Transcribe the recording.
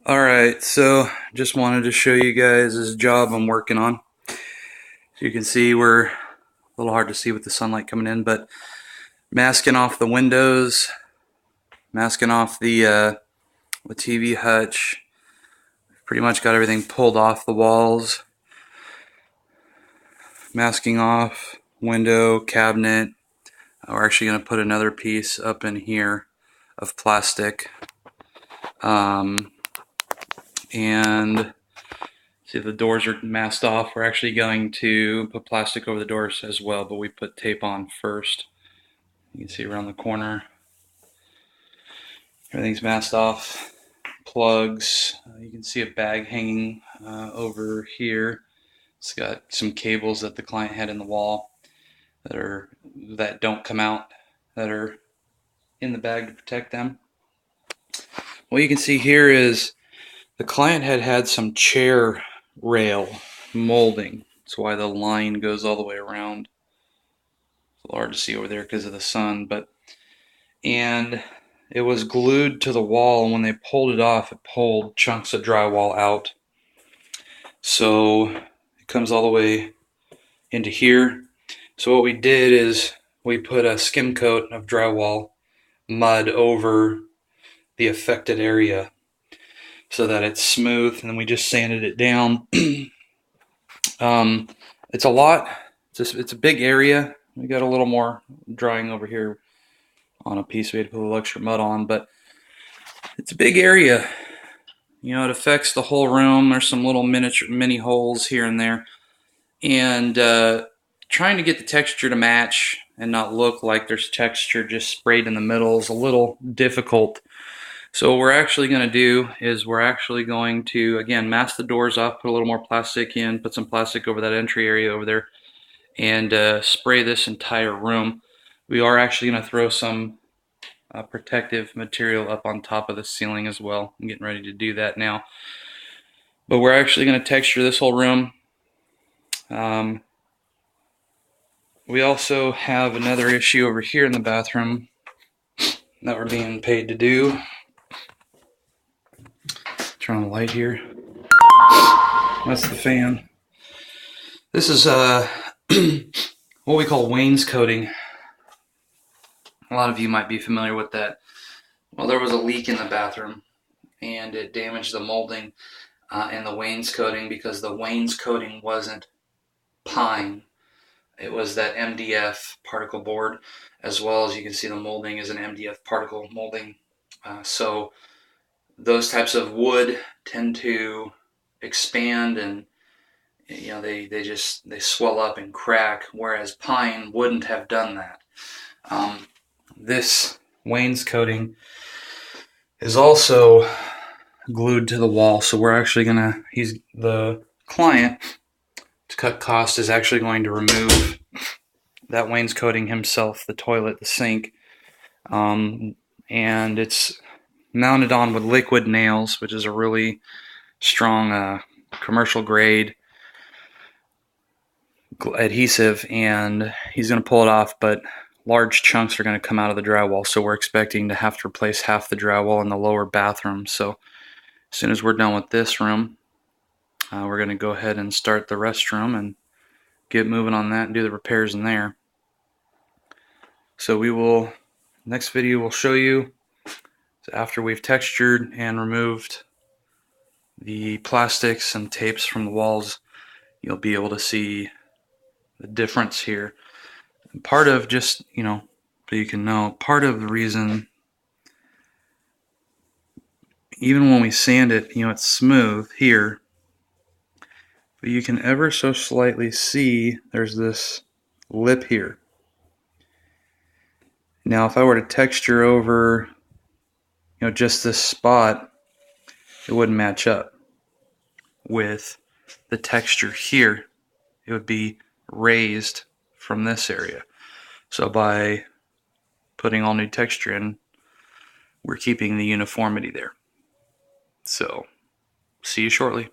Alright, so just wanted to show you guys this job I'm working on. So you can see we're a little hard to see with the sunlight coming in, but masking off the windows, masking off the TV hutch. Pretty much got everything pulled off the walls. Masking off window, cabinet. We're actually going to put another piece up in here of plastic. And see if the doors are masked off. We're actually going to put plastic over the doors as well, but we put tape on first. You can see around the corner. Everything's masked off. Plugs. You can see a bag hanging over here. It's got some cables that the client had in the wall that don't come out, that are in the bag to protect them. What you can see here is the client had some chair rail molding. That's why the line goes all the way around. It's a little hard to see over there because of the sun, and it was glued to the wall, and when they pulled it off, it pulled chunks of drywall out. So it comes all the way into here. So what we did is we put a skim coat of drywall mud over the affected area so that it's smooth, and then we just sanded it down. It's a lot. It's a big area. We got a little more drying over here on a piece. We had to put a little extra mud on, but it's a big area. You know, it affects the whole room. There's some little mini holes here and there, and trying to get the texture to match and not look like there's texture just sprayed in the middle is a little difficult. So what we're actually going to do is we're actually going to, again, mask the doors off, put a little more plastic in, put some plastic over that entry area over there, and spray this entire room. We are actually going to throw some protective material up on top of the ceiling as well. I'm getting ready to do that now. But we're actually going to texture this whole room. We also have another issue over here in the bathroom that we're being paid to do. Turn on the light here. That's the fan. This is what we call wainscoting. A lot of you might be familiar with that. Well, there was a leak in the bathroom, and it damaged the molding and the wainscoting because the wainscoting wasn't pine. It was that MDF particle board, as well as you can see the molding is an MDF particle molding. So those types of wood tend to expand, and you know they swell up and crack, whereas pine wouldn't have done that. This wainscoting is also glued to the wall, so we're actually gonna, the client, to cut cost, is actually going to remove that wainscoting himself, the toilet, the sink, and it's mounted on with liquid nails, which is a really strong commercial grade adhesive, and he's going to pull it off, but large chunks are going to come out of the drywall, so we're expecting to have to replace half the drywall in the lower bathroom. So as soon as we're done with this room, we're going to go ahead and start the restroom and get moving on that and do the repairs in there. So we will, next video will show you after we've textured and removed the plastics and tapes from the walls. You'll be able to see the difference here. And part of, just, you know, so you can know, part of the reason, even when we sand it, you know, it's smooth here, but you can ever so slightly see there's this lip here. Now if I were to texture over, you know, just this spot, it wouldn't match up with the texture here. It would be raised from this area. So by putting all new texture in, we're keeping the uniformity there. So see you shortly.